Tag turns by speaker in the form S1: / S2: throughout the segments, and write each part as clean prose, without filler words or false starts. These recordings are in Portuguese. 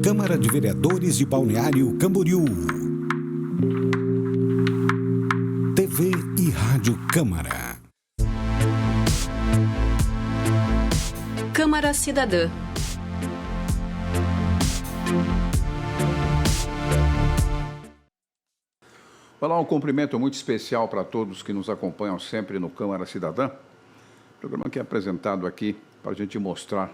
S1: Câmara de Vereadores de Balneário Camboriú. TV e Rádio Câmara.
S2: Câmara Cidadã.
S3: Olá, um cumprimento muito especial para todos que nos acompanham sempre no Câmara Cidadã. Programa que é apresentado aqui para a gente mostrar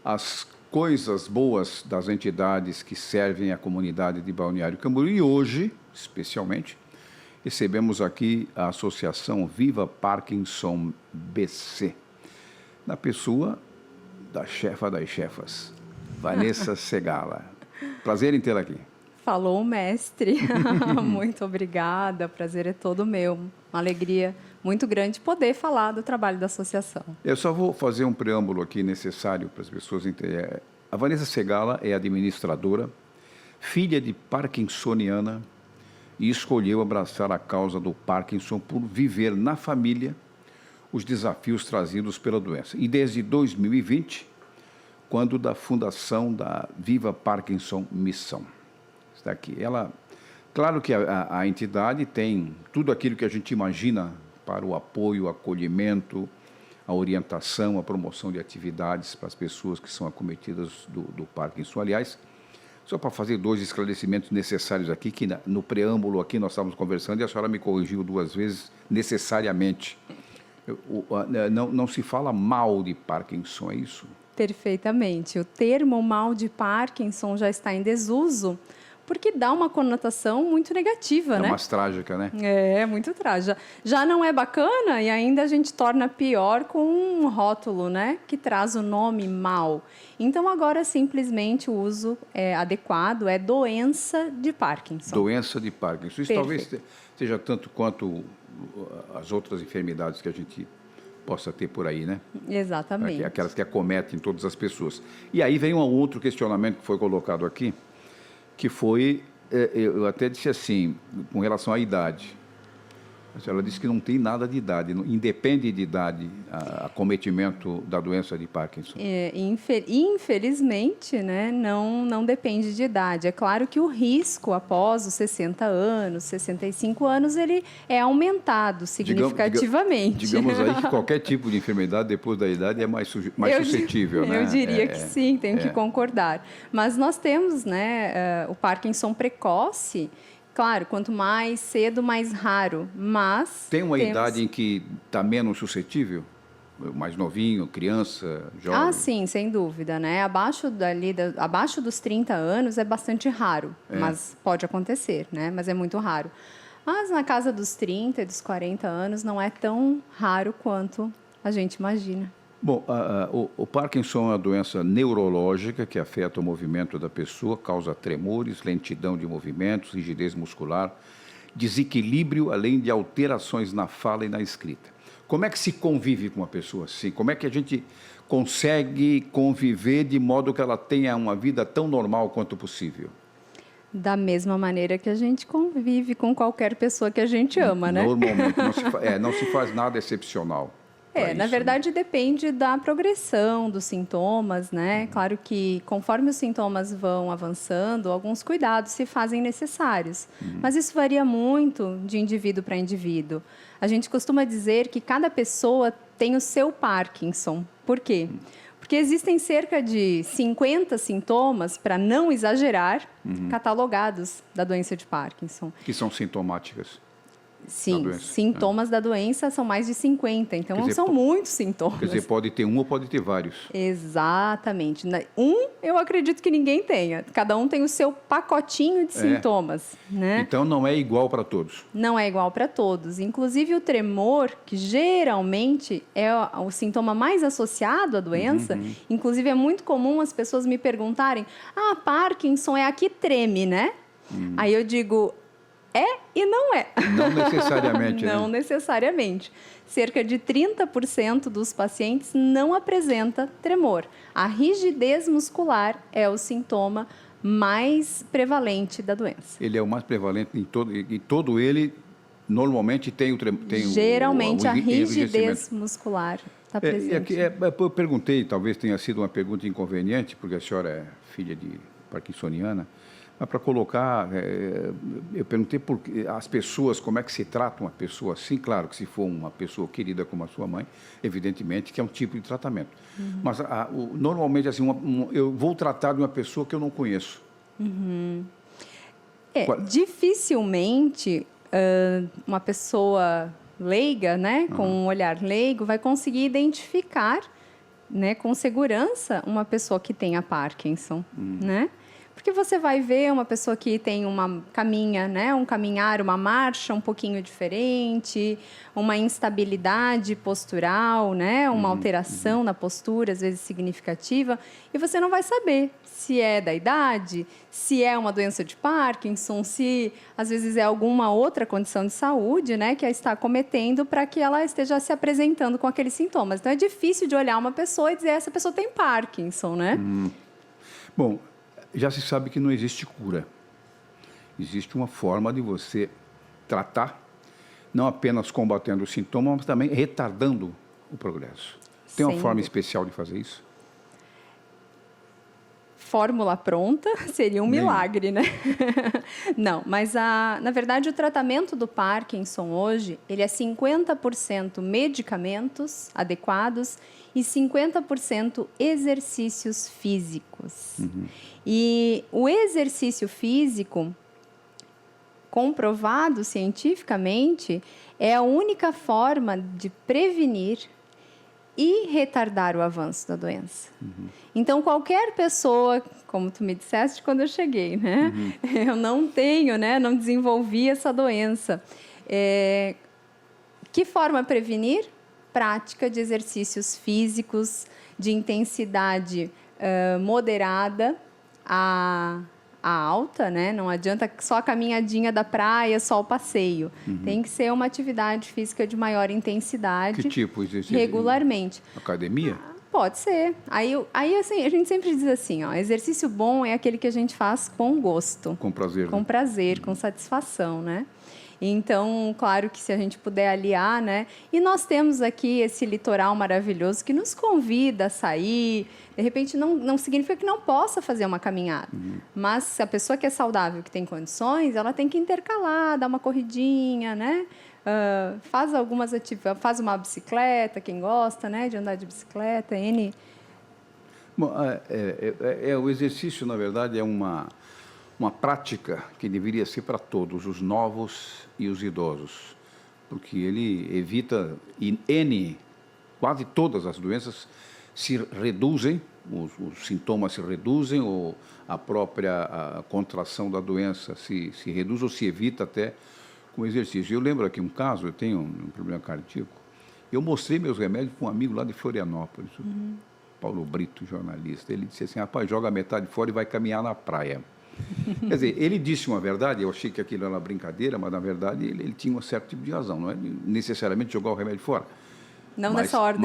S3: as coisas boas das entidades que servem à comunidade de Balneário Camboriú. E hoje, especialmente, recebemos aqui a Associação Viva Parkinson BC, na pessoa da chefa das chefas, Vanessa Segala. Prazer em tê-la aqui.
S4: Falou o mestre. Muito obrigada, o prazer é todo meu. Uma alegria muito grande poder falar do trabalho da associação.
S3: Eu só vou fazer um preâmbulo aqui necessário para as pessoas entenderem. A Vanessa Segala é administradora, filha de parkinsoniana e escolheu abraçar a causa do Parkinson por viver na família os desafios trazidos pela doença. E desde 2020, quando da fundação da Viva Parkinson Missão. Está aqui. Ela, claro que a entidade tem tudo aquilo que a gente imagina para o apoio, o acolhimento, a orientação, a promoção de atividades para as pessoas que são acometidas do Parkinson. Aliás, só para fazer dois esclarecimentos necessários aqui, que no preâmbulo aqui nós estávamos conversando e a senhora me corrigiu duas vezes, necessariamente. Não se fala mal de Parkinson, é isso?
S4: Perfeitamente. O termo mal de Parkinson já está em desuso, porque dá uma conotação muito negativa, né?
S3: É mais trágica, né?
S4: É, muito trágica. Já não é bacana e ainda a gente torna pior com um rótulo, né? Que traz o nome mal. Então, agora, simplesmente, o uso adequado é doença de Parkinson.
S3: Doença de Parkinson. Isso
S4: Perfeito.
S3: Talvez seja tanto quanto as outras enfermidades que a gente possa ter por aí, né?
S4: Exatamente.
S3: Aquelas que acometem todas as pessoas. E aí vem um outro questionamento que foi colocado aqui, que foi, eu até disse assim, com relação à idade. Ela disse que não tem nada de idade, independe de idade, acometimento da doença de Parkinson.
S4: Infelizmente, né, não depende de idade. É claro que o risco após os 60 anos, 65 anos, ele é aumentado significativamente.
S3: Digamos aí que qualquer tipo de enfermidade, depois da idade, é mais suscetível, né?
S4: Eu diria que sim, tenho que concordar. Mas nós temos, né, o Parkinson precoce. Claro, quanto mais cedo, mais raro, mas...
S3: Tem uma idade em que está menos suscetível? Mais novinho, criança, jovem?
S4: Ah, sim, sem dúvida, né? Abaixo dos 30 anos é bastante raro, mas pode acontecer, né? Mas é muito raro. Mas na casa dos 30 e dos 40 anos não é tão raro quanto a gente imagina.
S3: Bom, o Parkinson é uma doença neurológica que afeta o movimento da pessoa, causa tremores, lentidão de movimentos, rigidez muscular, desequilíbrio, além de alterações na fala e na escrita. Como é que se convive com uma pessoa assim? Como é que a gente consegue conviver de modo que ela tenha uma vida tão normal quanto possível?
S4: Da mesma maneira que a gente convive com qualquer pessoa que a gente ama, né?
S3: Normalmente, não se faz nada excepcional.
S4: Na verdade, depende da progressão dos sintomas, né? Claro que, conforme os sintomas vão avançando, alguns cuidados se fazem necessários. Mas isso varia muito de indivíduo para indivíduo. A gente costuma dizer que cada pessoa tem o seu Parkinson. Por quê? Porque existem cerca de 50 sintomas, para não exagerar, catalogados da doença de Parkinson.
S3: Que são sintomáticas.
S4: Sim, sintomas da doença são mais de 50, então são muitos sintomas.
S3: Quer dizer, pode ter um ou pode ter vários.
S4: Exatamente. Eu acredito que ninguém tenha. Cada um tem o seu pacotinho de sintomas, né?
S3: Então, não é igual para todos.
S4: Não é igual para todos. Inclusive, o tremor, que geralmente é o sintoma mais associado à doença, inclusive é muito comum as pessoas me perguntarem, Parkinson é a que treme, né? Aí eu digo... É e não é.
S3: Não necessariamente, né?
S4: Não necessariamente. Cerca de 30% dos pacientes não apresenta tremor. A rigidez muscular é o sintoma mais prevalente da doença.
S3: Ele é o mais prevalente em todo ele, normalmente tem o
S4: geralmente a rigidez muscular está presente.
S3: Eu perguntei, talvez tenha sido uma pergunta inconveniente, porque a senhora é filha de parkinsoniana, mas para colocar, eu perguntei por as pessoas, como é que se trata uma pessoa assim. Claro que se for uma pessoa querida como a sua mãe, evidentemente que é um tipo de tratamento. Mas normalmente assim, eu vou tratar de uma pessoa que eu não conheço.
S4: Dificilmente uma pessoa leiga, né, com um olhar leigo, vai conseguir identificar, né, com segurança uma pessoa que tenha Parkinson, né? Porque você vai ver uma pessoa que tem né, um caminhar, uma marcha um pouquinho diferente, uma instabilidade postural, né, uma alteração na postura, às vezes significativa, e você não vai saber se é da idade, se é uma doença de Parkinson, se às vezes é alguma outra condição de saúde, né, que a está cometendo para que ela esteja se apresentando com aqueles sintomas. Então é difícil de olhar uma pessoa e dizer essa pessoa tem Parkinson, né?
S3: Bom, já se sabe que não existe cura. Existe uma forma de você tratar, não apenas combatendo os sintomas, mas também retardando o progresso. Tem uma forma especial de fazer isso?
S4: Fórmula pronta seria um milagre, né? Não, mas na verdade o tratamento do Parkinson hoje, ele é 50% medicamentos adequados e 50% exercícios físicos. E o exercício físico, comprovado cientificamente, é a única forma de prevenir e retardar o avanço da doença. Então, qualquer pessoa, como tu me disseste quando eu cheguei, né? Eu não tenho, né? Não desenvolvi essa doença. Que forma prevenir? Prática de exercícios físicos de intensidade moderada a alta, né? Não adianta só a caminhadinha da praia, só o passeio. Tem que ser uma atividade física de maior intensidade.
S3: Que tipo de exercício?
S4: Regularmente.
S3: Academia?
S4: Pode ser. Aí assim, a gente sempre diz assim, ó, exercício bom é aquele que a gente faz com gosto.
S3: Com prazer.
S4: Com prazer, com satisfação, né? Então, claro que se a gente puder aliar, né? E nós temos aqui esse litoral maravilhoso que nos convida a sair. De repente, não significa que não possa fazer uma caminhada. Mas se a pessoa que é saudável, que tem condições, ela tem que intercalar, dar uma corridinha, né? Faz algumas atividades, faz uma bicicleta, quem gosta, né? De andar de bicicleta,
S3: Bom, o exercício, na verdade, é uma prática que deveria ser para todos, os novos e os idosos, porque ele evita quase todas as doenças se reduzem, os sintomas se reduzem, ou a própria contração da doença se reduz ou se evita até com exercício. Eu lembro aqui um caso, eu tenho um problema cardíaco, eu mostrei meus remédios para um amigo lá de Florianópolis, Paulo Brito, jornalista. Ele disse assim, rapaz, joga a metade fora e vai caminhar na praia. Quer dizer, ele disse uma verdade, eu achei que aquilo era uma brincadeira, mas na verdade ele tinha um certo tipo de razão, não é necessariamente jogar o remédio fora.
S4: Não nessa ordem.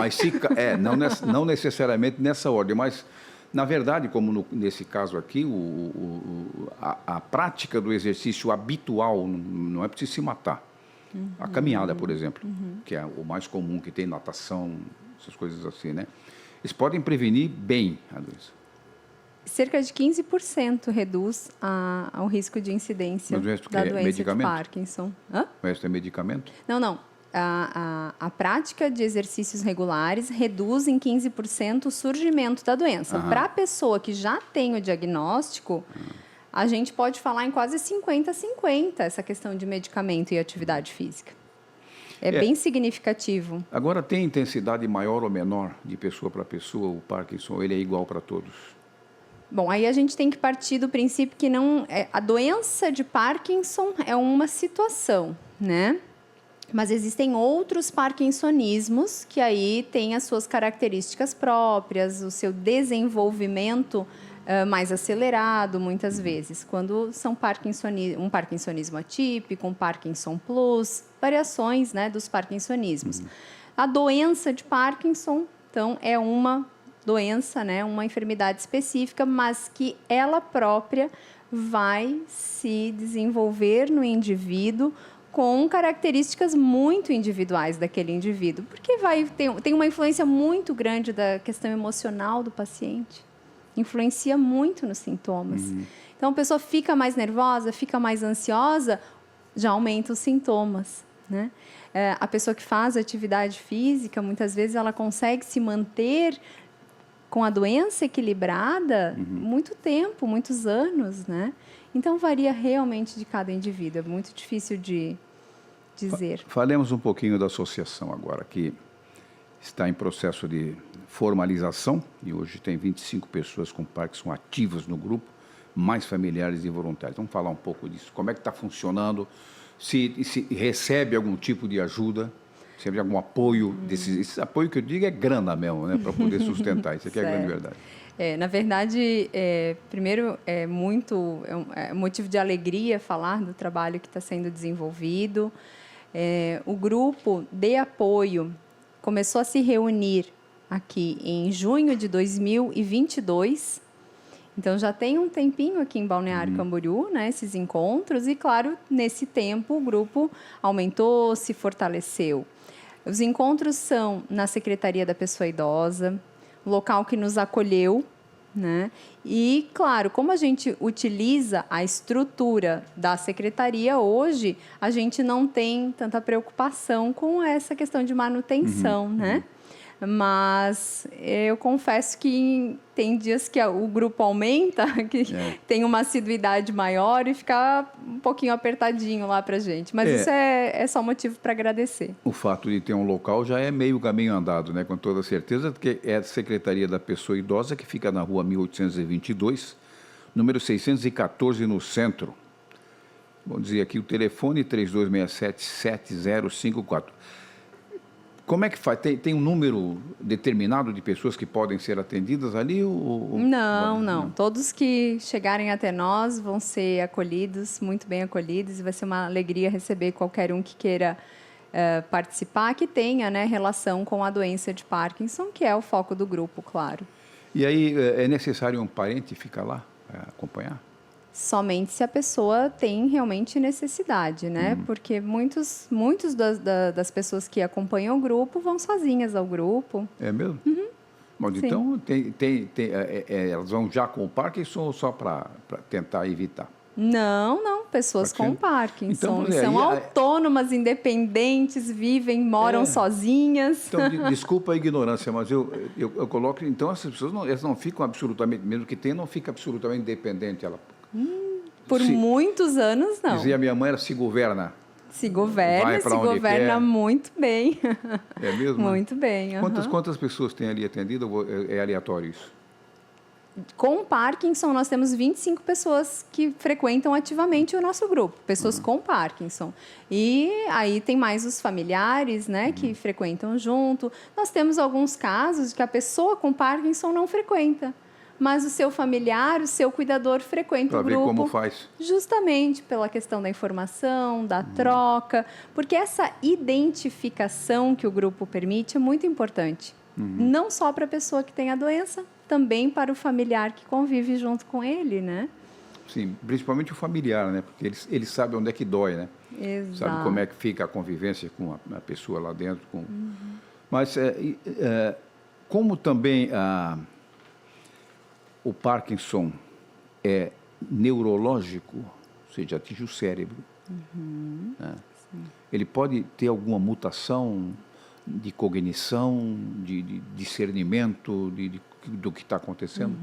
S3: Não necessariamente nessa ordem, mas na verdade, como nesse caso aqui, a prática do exercício habitual não é preciso se matar. A caminhada, por exemplo, que é o mais comum, que tem natação, essas coisas assim, né? Eles podem prevenir bem a doença.
S4: Cerca de 15% reduz o risco de incidência da doença de Parkinson.
S3: O resto é medicamento?
S4: Não. A prática de exercícios regulares reduz em 15% o surgimento da doença. Para a pessoa que já tem o diagnóstico, a gente pode falar em quase 50-50 essa questão de medicamento e atividade física. É bem significativo.
S3: Agora, tem intensidade maior ou menor de pessoa para pessoa, o Parkinson? Ele é igual para todos?
S4: Bom, aí a gente tem que partir do princípio que a doença de Parkinson é uma situação, né? Mas existem outros parkinsonismos que aí têm as suas características próprias, o seu desenvolvimento mais acelerado, muitas vezes, quando são um parkinsonismo atípico, um Parkinson plus, variações, né, dos parkinsonismos. A doença de Parkinson, então, é uma doença, né, uma enfermidade específica, mas que ela própria vai se desenvolver no indivíduo com características muito individuais daquele indivíduo, porque tem uma influência muito grande da questão emocional do paciente. influencia muito nos sintomas. Então, a pessoa fica mais nervosa, fica mais ansiosa, já aumenta os sintomas, né? A pessoa que faz atividade física, muitas vezes ela consegue se manter com a doença equilibrada muito tempo, muitos anos, né? Então, varia realmente de cada indivíduo, é muito difícil de dizer.
S3: Falemos um pouquinho da associação agora, que está em processo de formalização e hoje tem 25 pessoas com Parkinson ativas no grupo, mais familiares e voluntários. Vamos falar um pouco disso. Como é que está funcionando? Se recebe algum tipo de ajuda, se recebe algum apoio, esse apoio que eu digo é grana mesmo, né, para poder sustentar. Isso aqui é a grande verdade.
S4: Na verdade, primeiro, é motivo de alegria falar do trabalho que está sendo desenvolvido. O grupo de apoio começou a se reunir aqui em junho de 2022. Então, já tem um tempinho aqui em Balneário Camboriú, né, esses encontros. E, claro, nesse tempo, o grupo aumentou, se fortaleceu. Os encontros são na Secretaria da Pessoa Idosa, local que nos acolheu, né? E, claro, como a gente utiliza a estrutura da secretaria hoje, a gente não tem tanta preocupação com essa questão de manutenção, né? Mas eu confesso que tem dias que o grupo aumenta, que tem uma assiduidade maior e fica um pouquinho apertadinho lá para a gente. Mas isso é só motivo para agradecer.
S3: O fato de ter um local já é meio caminho andado, né? Com toda certeza, porque é a Secretaria da Pessoa Idosa, que fica na rua 1822, número 614, no centro. Vamos dizer aqui o telefone 3267-7054. Como é que faz? Tem um número determinado de pessoas que podem ser atendidas ali?
S4: Não. Todos que chegarem até nós vão ser acolhidos, muito bem acolhidos, e vai ser uma alegria receber qualquer um que queira participar, que tenha, né, relação com a doença de Parkinson, que é o foco do grupo, claro.
S3: E aí é necessário um parente ficar lá para acompanhar?
S4: Somente se a pessoa tem realmente necessidade, né? Porque muitos das pessoas que acompanham o grupo vão sozinhas ao grupo.
S3: É mesmo? Mas então, elas vão já com o Parkinson ou só para tentar evitar?
S4: Não. Pessoas com Parkinson.
S3: Então,
S4: são autônomas, independentes, vivem, moram sozinhas.
S3: Então, desculpa a ignorância, mas eu coloco... Então, essas pessoas elas não ficam absolutamente... Mesmo que tenha, não fica absolutamente independente.
S4: Por muitos anos, não.
S3: Dizia minha mãe, ela se governa.
S4: Se governa muito bem.
S3: É mesmo?
S4: Muito bem.
S3: Quantas pessoas tem ali atendido ou é aleatório isso?
S4: Com Parkinson, nós temos 25 pessoas que frequentam ativamente o nosso grupo, pessoas com Parkinson. E aí tem mais os familiares, né, que frequentam junto. Nós temos alguns casos que a pessoa com Parkinson não frequenta, mas o seu familiar, o seu cuidador frequenta o grupo.
S3: Para ver como faz.
S4: Justamente pela questão da informação, da troca, porque essa identificação que o grupo permite é muito importante. Não só para a pessoa que tem a doença, também para o familiar que convive junto com ele, né?
S3: Sim, principalmente o familiar, né? Porque ele sabe onde é que dói, né?
S4: Exato.
S3: Sabe como é que fica a convivência com a pessoa lá dentro. Mas como também o Parkinson é neurológico, ou seja, atinge o cérebro, né? Ele pode ter alguma mutação de cognição, de discernimento do que está acontecendo?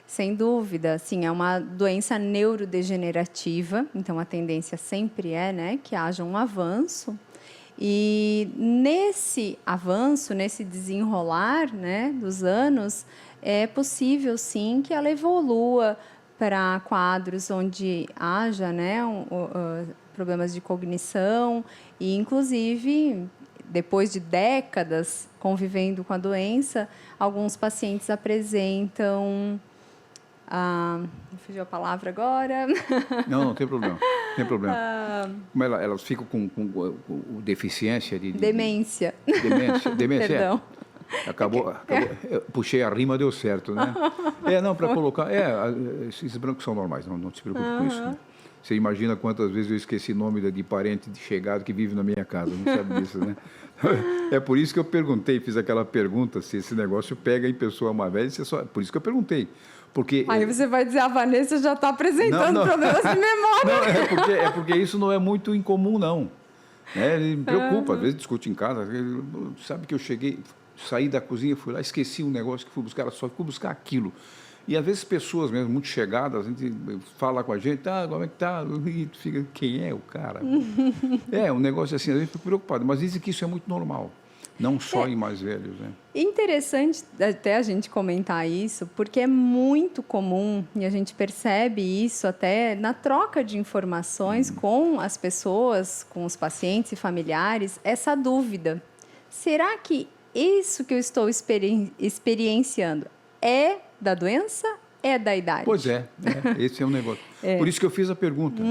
S4: Sem dúvida, sim, é uma doença neurodegenerativa, então a tendência sempre é, né, que haja um avanço. E nesse avanço, nesse desenrolar, né, dos anos, é possível, sim, que ela evolua para quadros onde haja, né, problemas de cognição e, inclusive, depois de décadas convivendo com a doença, alguns pacientes apresentam... me fugiu a palavra agora.
S3: Não tem problema. Tem problema. Como elas ficam com deficiência de...
S4: Demência.
S3: Demência.
S4: Perdão.
S3: Acabou. Eu puxei a rima, deu certo, né? Não, para colocar... esses brancos são normais, não se preocupe com isso. Né? Você imagina quantas vezes eu esqueci nome de parente de chegado que vive na minha casa, não sabe disso, né? É por isso que eu perguntei, fiz aquela pergunta, se esse negócio pega em pessoa mais velha, por isso que eu perguntei. Porque,
S4: aí você vai dizer, a Vanessa já está apresentando problemas de memória.
S3: Não, é porque isso não é muito incomum, não. Ele me preocupa, às vezes discute em casa. Sabe que eu saí da cozinha, fui lá, esqueci um negócio que fui buscar, só fui buscar aquilo. E às vezes pessoas mesmo, muito chegadas, a gente fala com a gente, como é que tá? E fica, quem é o cara? Um negócio assim, a gente fica preocupado, mas dizem que isso é muito normal. Não só em mais velhos, né?
S4: Interessante até a gente comentar isso, porque é muito comum, e a gente percebe isso até na troca de informações com as pessoas, com os pacientes e familiares, essa dúvida. Será que isso que eu estou experienciando é da doença? É da idade?
S3: Pois esse é um negócio. Por isso que eu fiz a pergunta,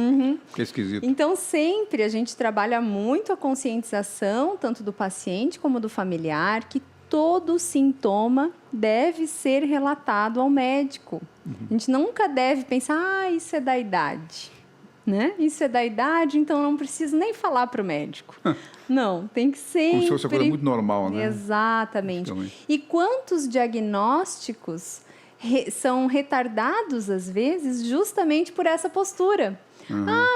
S3: que é esquisito.
S4: Então, sempre a gente trabalha muito a conscientização, tanto do paciente como do familiar, que todo sintoma deve ser relatado ao médico. A gente nunca deve pensar, isso é da idade, né? Isso é da idade, então não preciso nem falar para o médico. Não, tem que sempre...
S3: Como se fosse uma coisa muito normal, né?
S4: Exatamente. E quantos diagnósticos são retardados, às vezes, justamente por essa postura.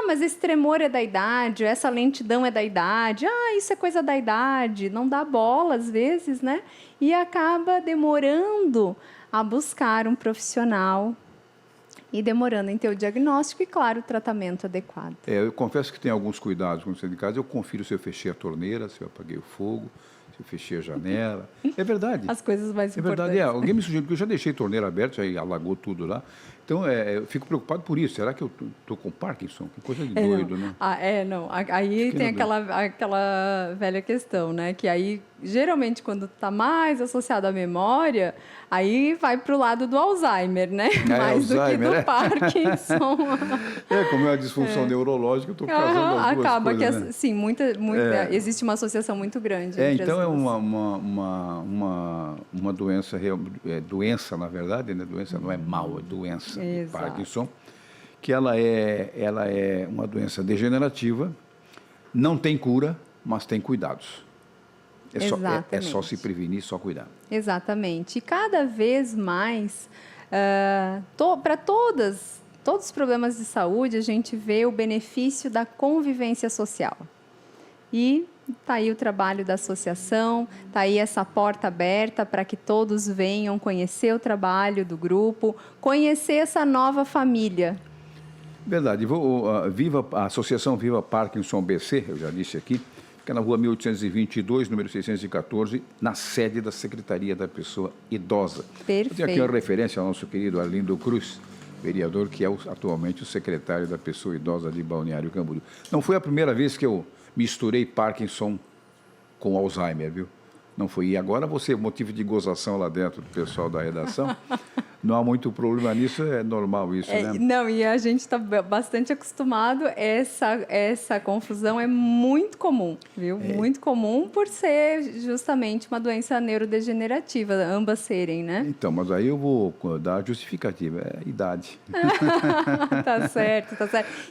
S4: Mas esse tremor é da idade, essa lentidão é da idade, isso é coisa da idade, não dá bola, às vezes, né? E acaba demorando a buscar um profissional e demorando em ter o diagnóstico e, claro, o tratamento adequado.
S3: Eu confesso que tem alguns cuidados quando você é de casa. Eu confiro se eu fechei a torneira, se eu apaguei o fogo, se eu fechei a janela. É verdade.
S4: As coisas mais importantes.
S3: É verdade, alguém me sugeriu, porque eu já deixei a torneira aberta, já alagou tudo lá. Então, eu fico preocupado por isso. Será que eu estou com Parkinson? Que coisa de doido,
S4: não.
S3: né?
S4: Não. Aí tem aquela velha questão, né? Que aí, geralmente, quando está mais associado à memória, aí vai para o lado do Alzheimer, né? Mais
S3: Alzheimer,
S4: do que do Parkinson.
S3: Como é uma disfunção neurológica, eu estou casando as duas
S4: acaba
S3: coisas,
S4: que,
S3: né?
S4: sim, existe uma associação muito grande.
S3: Então é uma doença, doença, na verdade, né? Doença não é mal, é doença. Parkinson, que ela é uma doença degenerativa, não tem cura, mas tem cuidados. É só se prevenir, só cuidar.
S4: Exatamente. E cada vez mais, para todos os problemas de saúde, a gente vê o benefício da convivência social. E está aí o trabalho da associação, está aí essa porta aberta para que todos venham conhecer o trabalho do grupo, conhecer essa nova família.
S3: Verdade. A Associação Viva Parkinson BC, eu já disse aqui, fica na rua 1822, número 614, na sede da Secretaria da Pessoa Idosa.
S4: Perfeito.
S3: Eu tenho aqui uma referência ao nosso querido Arlindo Cruz, vereador, que é atualmente o secretário da Pessoa Idosa de Balneário Camboriú. Não foi a primeira vez que eu misturei Parkinson com Alzheimer, viu? Não foi. E agora você, motivo de gozação lá dentro do pessoal da redação, não há muito problema nisso, é normal isso, né?
S4: Não, e a gente está bastante acostumado, essa confusão é muito comum, viu? Muito comum por ser justamente uma doença neurodegenerativa, ambas serem, né?
S3: Então, mas aí eu vou dar a justificativa, é a idade.
S4: Tá certo.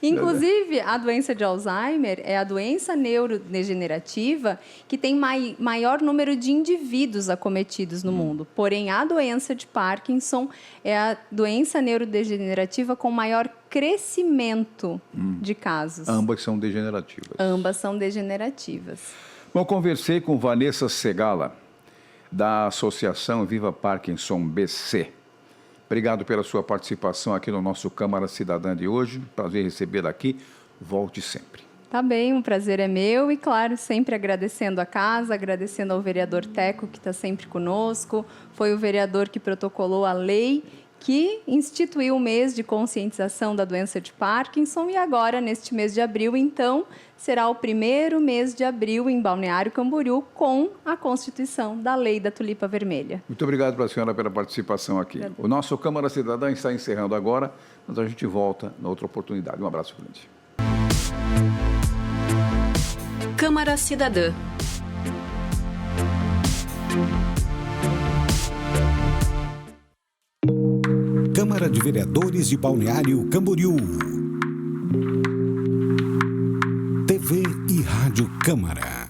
S4: Inclusive, a doença de Alzheimer é a doença neurodegenerativa que tem maior número de indivíduos acometidos no mundo. Porém, a doença de Parkinson é a doença neurodegenerativa com maior crescimento de casos.
S3: Ambas são degenerativas.
S4: Ambas são degenerativas.
S3: Bom, conversei com Vanessa Segala, da Associação Viva Parkinson BC. Obrigado pela sua participação aqui no nosso Câmara Cidadã de hoje. Prazer recebê-la aqui. Volte sempre.
S4: Tá bem, um prazer é meu e, claro, sempre agradecendo a casa, agradecendo ao vereador Teco, que está sempre conosco. Foi o vereador que protocolou a lei que instituiu o mês de conscientização da doença de Parkinson e agora, neste mês de abril, então, será o primeiro mês de abril em Balneário Camboriú com a constituição da Lei da Tulipa Vermelha.
S3: Muito obrigado para a senhora pela participação aqui. O nosso Câmara Cidadã está encerrando agora, mas a gente volta na outra oportunidade. Um abraço grande.
S2: Câmara Cidadã.
S1: Câmara de Vereadores de Balneário Camboriú. Câmara.